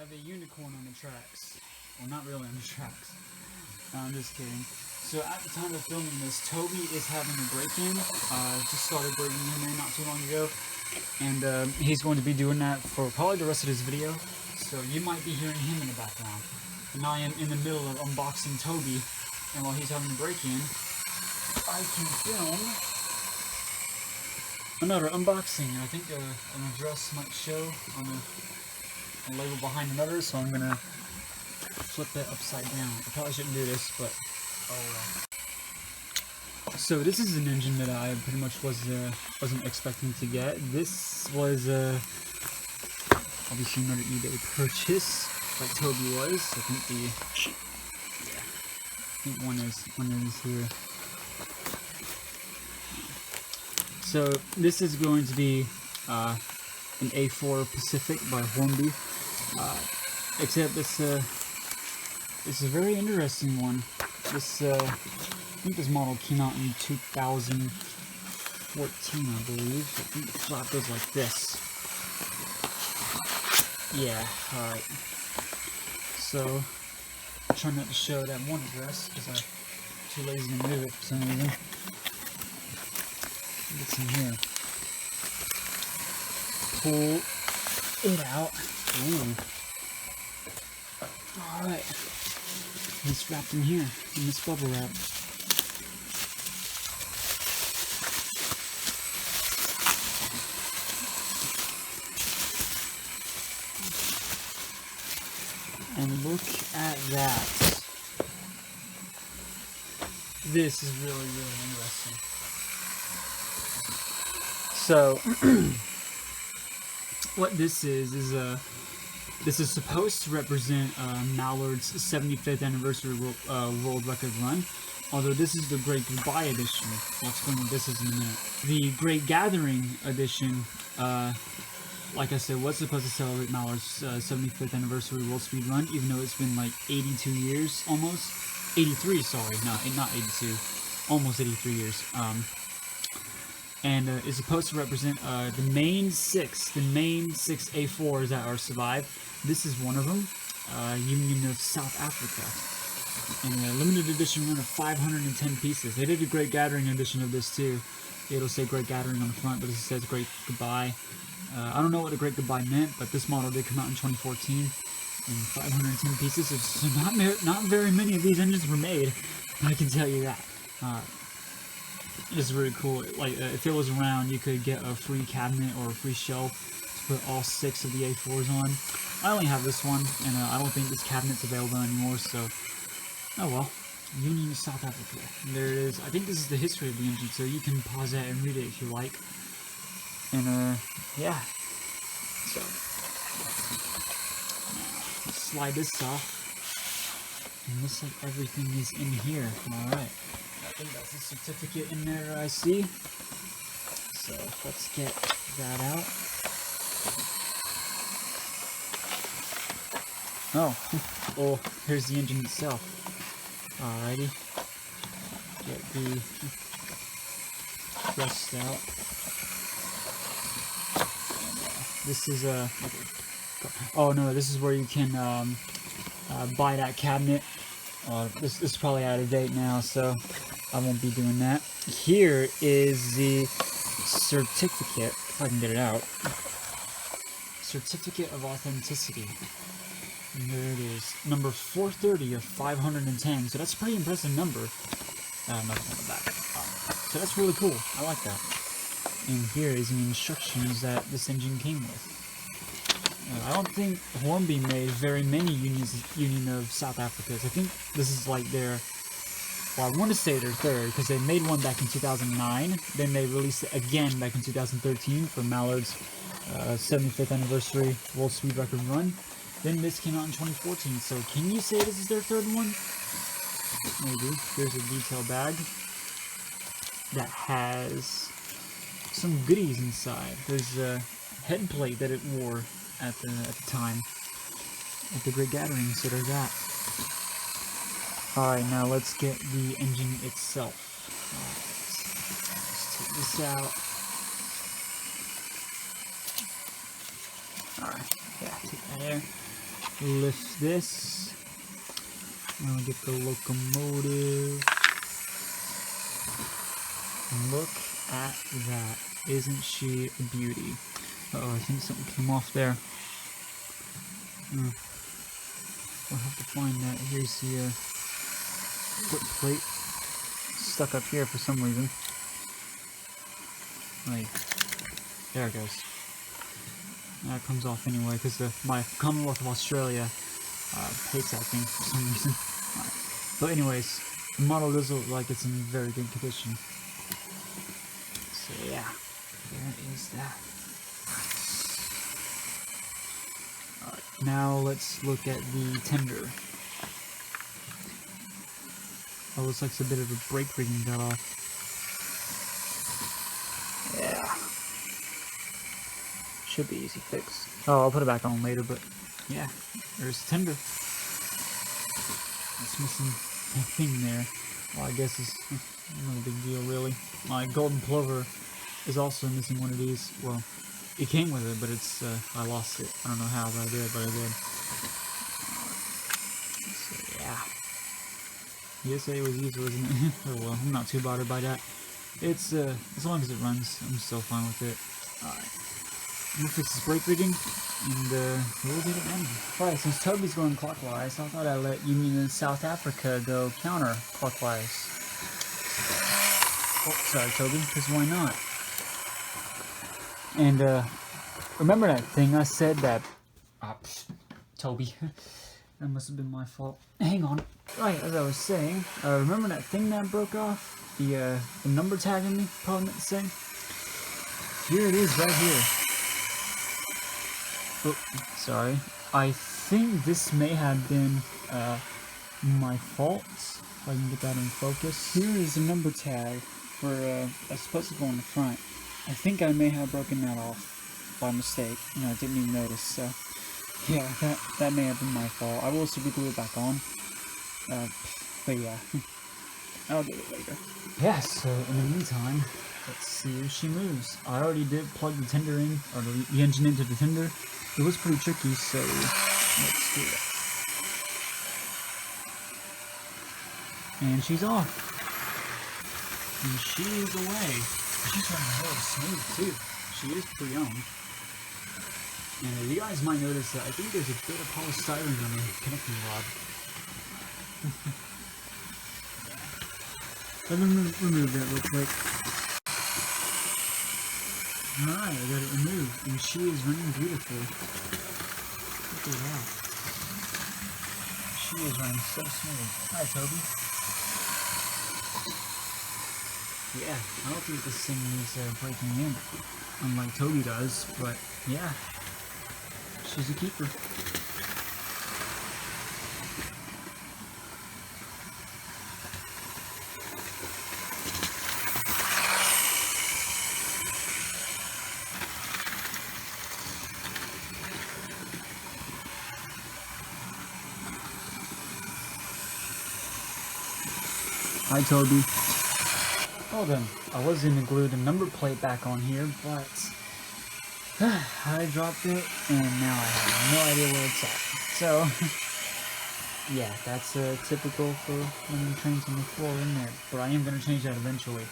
have a unicorn on the tracks. Well, not really on the tracks. No, I'm just kidding. So at the time of filming this, Toby is having a break-in. Just started breaking him in not too long ago. And he's going to be doing that for probably the rest of this video. So you might be hearing him in the background. And I am in the middle of unboxing Toby. And while he's having a break-in, I can film another unboxing. And I think an address might show on the label behind another. So I'm going to flip it upside down. I probably shouldn't do this, but oh well. So this is an engine that I pretty much wasn't expecting to get. This was obviously another eBay purchase, like Toby was. I think one is here. So this is going to be an A4 Pacific by Hornby, except it's a very interesting one. This I think this model came out in 2014, I believe. I think the flap goes like this. Yeah, alright. So, I'm trying not to show that one address because I'm too lazy to move it for some reason. What's in here? Pull it out. Ooh. Alright. It's wrapped in here, in this bubble wrap. And look at that. This is really, really interesting. So, what this is this is supposed to represent Mallard's 75th anniversary world record run, although this is the Great Goodbye edition. I'll explain what this is in a minute. The Great Gathering edition, like I said, was supposed to celebrate Mallard's 75th anniversary world speed run, even though it's been like 82 years, almost. 83, sorry, not 82, almost 83 years. And is supposed to represent the main six A4s that are survived. This is one of them, Union of South Africa, and a limited edition run of 510 pieces. They did a Great Gathering edition of this too. It'll say Great Gathering on the front, but it says Great Goodbye. I don't know what a Great Goodbye meant, but this model did come out in 2014, and 510 pieces. It's not very many of these engines were made, I can tell you that. It's really cool. Like, if it was around, you could get a free cabinet or a free shelf to put all 6 of the A4s on. I only have this one, and I don't think this cabinet's available anymore, so oh well. Union of South Africa. And there it is. I think this is the history of the engine, so you can pause that and read it if you like. And yeah. So now, let's slide this off. And looks like everything is in here. Alright. I think that's a certificate in there I see. So let's get that out. Oh, here's the engine itself. Alrighty. Get the rust out. And, this is a. Oh no, this is where you can buy that cabinet. This is probably out of date now, so I won't be doing that. Here is the certificate, if I can get it out. Certificate of Authenticity. And there it is. Number 430 of 510. So that's a pretty impressive number. Nothing on the back. So that's really cool. I like that. And here is the instructions that this engine came with. I don't think Hornby made very many Union of South Africas. I think this is like their, well, I want to say their third, because they made one back in 2009, then they released it again back in 2013 for Mallard's 75th anniversary world speed record run. Then this came out in 2014, so can you say this is their third one? Maybe. Here's a detail bag that has some goodies inside. There's a head plate that it wore at the time at the Great Gathering, so there's that. Alright, now let's get the engine itself. Let's take this out. Alright, yeah, take that there. lift this. I'll get the locomotive. Look at that. Isn't she a beauty? Uh-oh, I think something came off there. We'll have to find that. Here's the foot plate stuck up here for some reason. Like, there it goes. That comes off anyway because my Commonwealth of Australia hates that thing for some reason. But anyways, the model does look like it's in very good condition. So yeah, there is that. Alright, now let's look at the tender. Oh, looks like it's a bit of a brake ring got off. Yeah. Should be easy fix. Oh, I'll put it back on later, but yeah, there's the tender. It's missing a thing there. Well, I guess it's not a big deal, really. My golden plover is also missing one of these. Well, it came with it, but it's I lost it. I don't know how, but I did. So yeah. Yesterday was easy, wasn't it? Oh well, I'm not too bothered by that. It's as long as it runs, I'm still fine with it. Alright. I'm gonna fix this brake rigging, and we'll get it running. Alright, since Toby's going clockwise, I thought I'd let Union and South Africa go counterclockwise. Oh, sorry Toby, because why not? And remember that thing I said that... Toby. That must have been my fault. Hang on. Right, as I was saying, remember that thing that broke off? The number tag in me, probably meant to say? Here it is, right here. Oh, sorry. I think this may have been my fault. If I can get that in focus. Here is the number tag for that's supposed to go on the front. I think I may have broken that off by mistake. I didn't even notice. So yeah, that may have been my fault. I will super glue it back on. But yeah, I'll do it later. Yeah. So in the meantime, let's see if she moves. I already did plug the tender in, or the engine into the tender. It was pretty tricky, so let's do that. And she's off. And she is away. She's running really smooth too. She is pre-owned. And you guys might notice that I think there's a bit of polystyrene on the connecting rod. Let me remove that real quick. Alright, I got it removed, and she is running beautifully. Look at that. She is running so smooth. Hi, Toby. Yeah, I don't think this thing needs breaking in, unlike Toby does, but yeah, she's a keeper. Hi, Toby. Well then, I was going to glue the number plate back on here, but I dropped it, and now I have no idea where it's at. So, yeah, that's typical for when the trains on the floor in there. But I am going to change that eventually.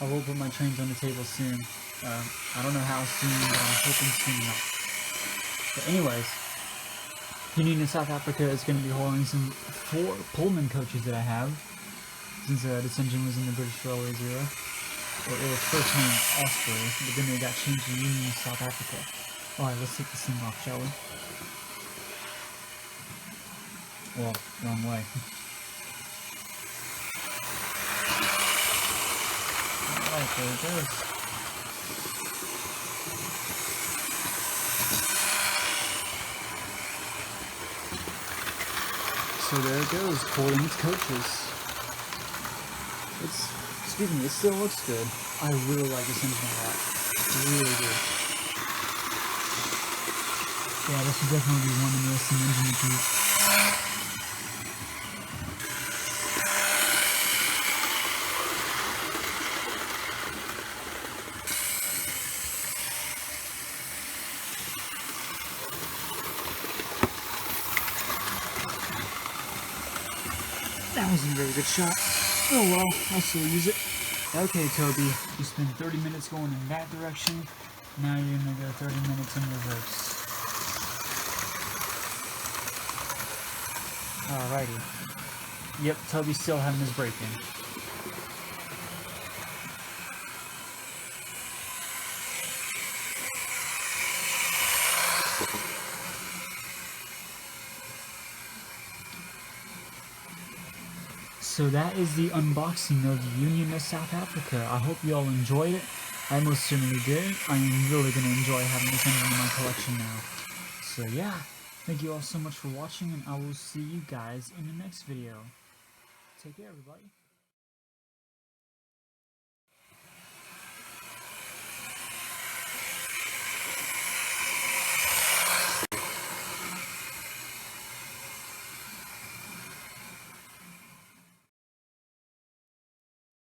I will put my trains on the table soon. I don't know how soon, but I'm hoping soon enough. But anyways, Union in South Africa is going to be hauling some 4 Pullman coaches that I have. Since this engine was in the British Railways era. Or it was first named Osprey, but then they got changed to Union South Africa. Alright, let's take this thing off, shall we? Well, wrong way. Alright, there it goes. So there it goes, pulling its coaches. Excuse me, it still looks good. I really like this engine a lot. Really good. Yeah, this would definitely be one interesting engine to keep. That wasn't a very good shot. Oh well, I'll still use it. Okay, Toby, you spent 30 minutes going in that direction. Now you're gonna go 30 minutes in reverse. Alrighty. Yep, Toby's still having his break in. So that is the unboxing of the Union of South Africa. I hope you all enjoyed it. I most certainly did. I am really going to enjoy having this engine in my collection now. So yeah, thank you all so much for watching, and I will see you guys in the next video. Take care, everybody.